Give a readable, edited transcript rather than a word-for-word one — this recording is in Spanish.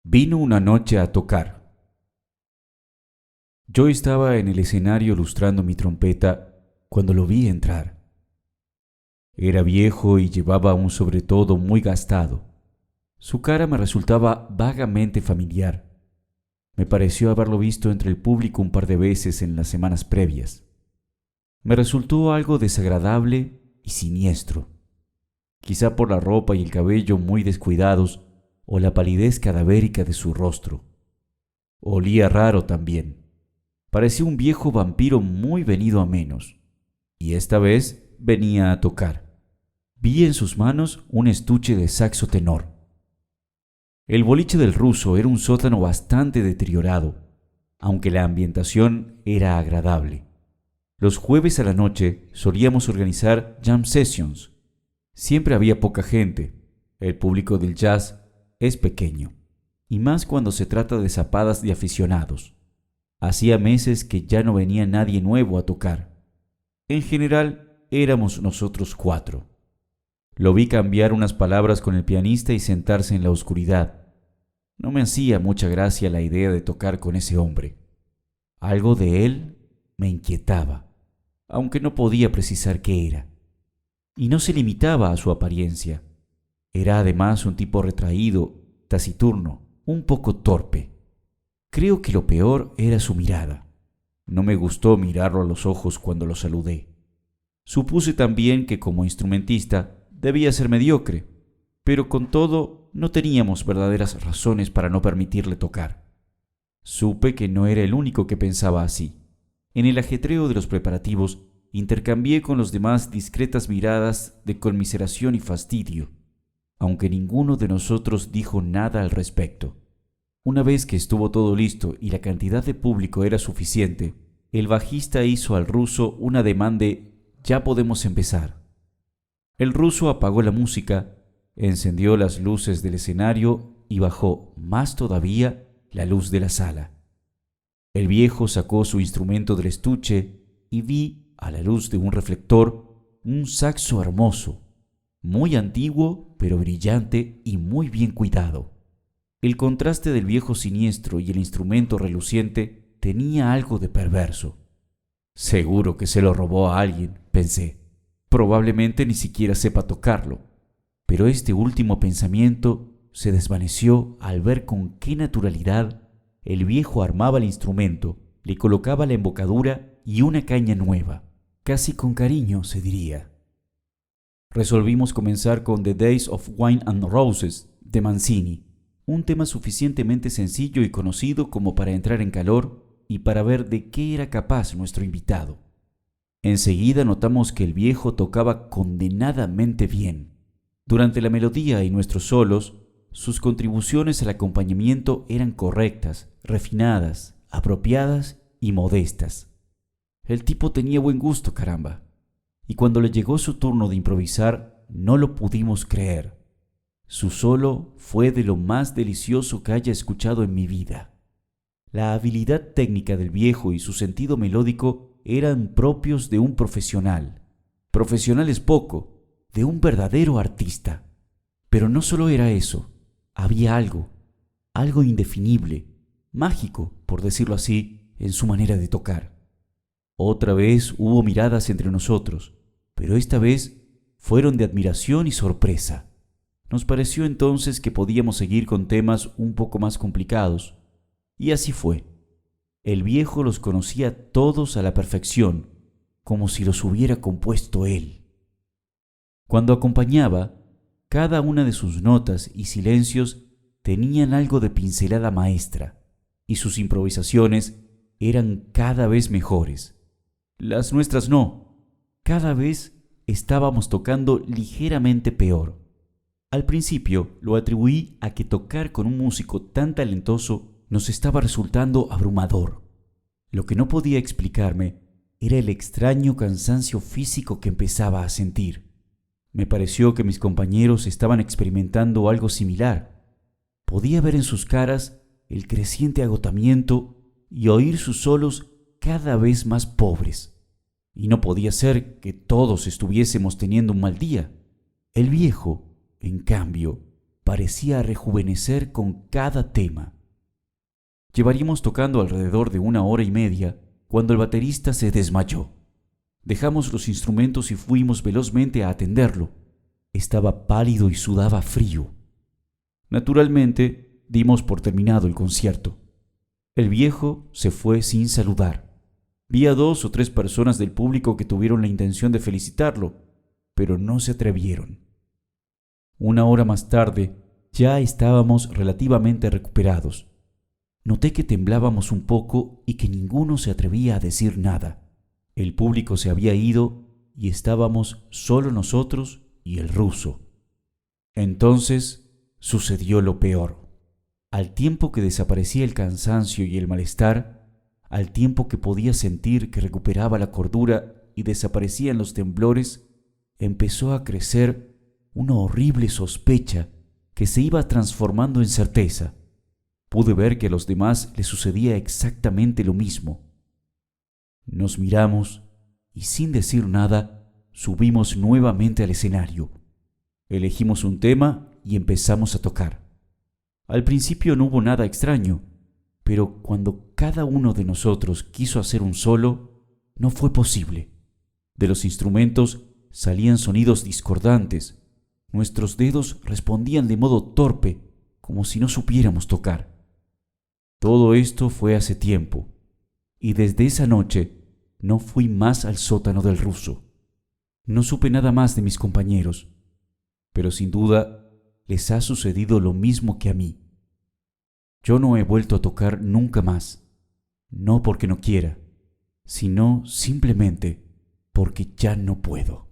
Vino una noche a tocar. Yo estaba en el escenario lustrando mi trompeta cuando lo vi entrar. Era viejo y llevaba un sobretodo muy gastado. Su cara me resultaba vagamente familiar. Me pareció haberlo visto entre el público un par de veces en las semanas previas. Me resultó algo desagradable y siniestro, quizá por la ropa y el cabello muy descuidados o la palidez cadavérica de su rostro. Olía raro también. Parecía un viejo vampiro muy venido a menos, y esta vez venía a tocar. Vi en sus manos un estuche de saxo tenor. El boliche del ruso era un sótano bastante deteriorado, aunque la ambientación era agradable. Los jueves a la noche solíamos organizar jam sessions. Siempre había poca gente. El público del jazz es pequeño, y más cuando se trata de zapadas de aficionados. Hacía meses que ya no venía nadie nuevo a tocar. En general, éramos nosotros cuatro. Lo vi cambiar unas palabras con el pianista y sentarse en la oscuridad. No me hacía mucha gracia la idea de tocar con ese hombre. Algo de él me inquietaba, aunque no podía precisar qué era. Y no se limitaba a su apariencia. Era además un tipo retraído, taciturno, un poco torpe. Creo que lo peor era su mirada. No me gustó mirarlo a los ojos cuando lo saludé. Supuse también que como instrumentista debía ser mediocre, pero con todo no teníamos verdaderas razones para no permitirle tocar. Supe que no era el único que pensaba así. En el ajetreo de los preparativos intercambié con los demás discretas miradas de conmiseración y fastidio, aunque ninguno de nosotros dijo nada al respecto. Una vez que estuvo todo listo y la cantidad de público era suficiente, el bajista hizo al ruso un ademán de «Ya podemos empezar». El ruso apagó la música, encendió las luces del escenario y bajó más todavía la luz de la sala. El viejo sacó su instrumento del estuche y vi, a la luz de un reflector, un saxo hermoso, muy antiguo pero brillante y muy bien cuidado. El contraste del viejo siniestro y el instrumento reluciente tenía algo de perverso. Seguro que se lo robó a alguien, pensé. Probablemente ni siquiera sepa tocarlo. Pero este último pensamiento se desvaneció al ver con qué naturalidad el viejo armaba el instrumento, le colocaba la embocadura y una caña nueva, casi con cariño, se diría. Resolvimos comenzar con The Days of Wine and Roses de Mancini, un tema suficientemente sencillo y conocido como para entrar en calor y para ver de qué era capaz nuestro invitado. Enseguida notamos que el viejo tocaba condenadamente bien. Durante la melodía y nuestros solos, sus contribuciones al acompañamiento eran correctas, refinadas, apropiadas y modestas. El tipo tenía buen gusto, caramba. Y cuando le llegó su turno de improvisar, no lo pudimos creer. Su solo fue de lo más delicioso que haya escuchado en mi vida. La habilidad técnica del viejo y su sentido melódico eran propios de un profesional. Profesional es poco, de un verdadero artista. Pero no solo era eso, había algo indefinible, mágico, por decirlo así, en su manera de tocar. Otra vez hubo miradas entre nosotros, pero esta vez fueron de admiración y sorpresa. Nos pareció entonces que podíamos seguir con temas un poco más complicados, y así fue. El viejo los conocía todos a la perfección, como si los hubiera compuesto él. Cuando acompañaba, cada una de sus notas y silencios tenían algo de pincelada maestra, y sus improvisaciones eran cada vez mejores. Las nuestras no, cada vez estábamos tocando ligeramente peor. Al principio lo atribuí a que tocar con un músico tan talentoso nos estaba resultando abrumador. Lo que no podía explicarme era el extraño cansancio físico que empezaba a sentir. Me pareció que mis compañeros estaban experimentando algo similar. Podía ver en sus caras el creciente agotamiento y oír sus solos cada vez más pobres. Y no podía ser que todos estuviésemos teniendo un mal día. El viejo, en cambio, parecía rejuvenecer con cada tema. Llevaríamos tocando alrededor de 1 hora y media cuando el baterista se desmayó. Dejamos los instrumentos y fuimos velozmente a atenderlo. Estaba pálido y sudaba frío. Naturalmente, dimos por terminado el concierto. El viejo se fue sin saludar. Vi a 2 o 3 personas del público que tuvieron la intención de felicitarlo, pero no se atrevieron. 1 hora más tarde, ya estábamos relativamente recuperados. Noté que temblábamos un poco y que ninguno se atrevía a decir nada. El público se había ido y estábamos solo nosotros y el ruso. Entonces sucedió lo peor. Al tiempo que desaparecía el cansancio y el malestar, al tiempo que podía sentir que recuperaba la cordura y desaparecían los temblores, empezó a crecer una horrible sospecha que se iba transformando en certeza. Pude ver que a los demás les sucedía exactamente lo mismo. Nos miramos y sin decir nada subimos nuevamente al escenario. Elegimos un tema y empezamos a tocar. Al principio no hubo nada extraño, pero cuando cada uno de nosotros quiso hacer un solo, no fue posible. De los instrumentos salían sonidos discordantes. Nuestros dedos respondían de modo torpe, como si no supiéramos tocar. Todo esto fue hace tiempo, y desde esa noche no fui más al sótano del ruso. No supe nada más de mis compañeros, pero sin duda les ha sucedido lo mismo que a mí. Yo no he vuelto a tocar nunca más, no porque no quiera, sino simplemente porque ya no puedo.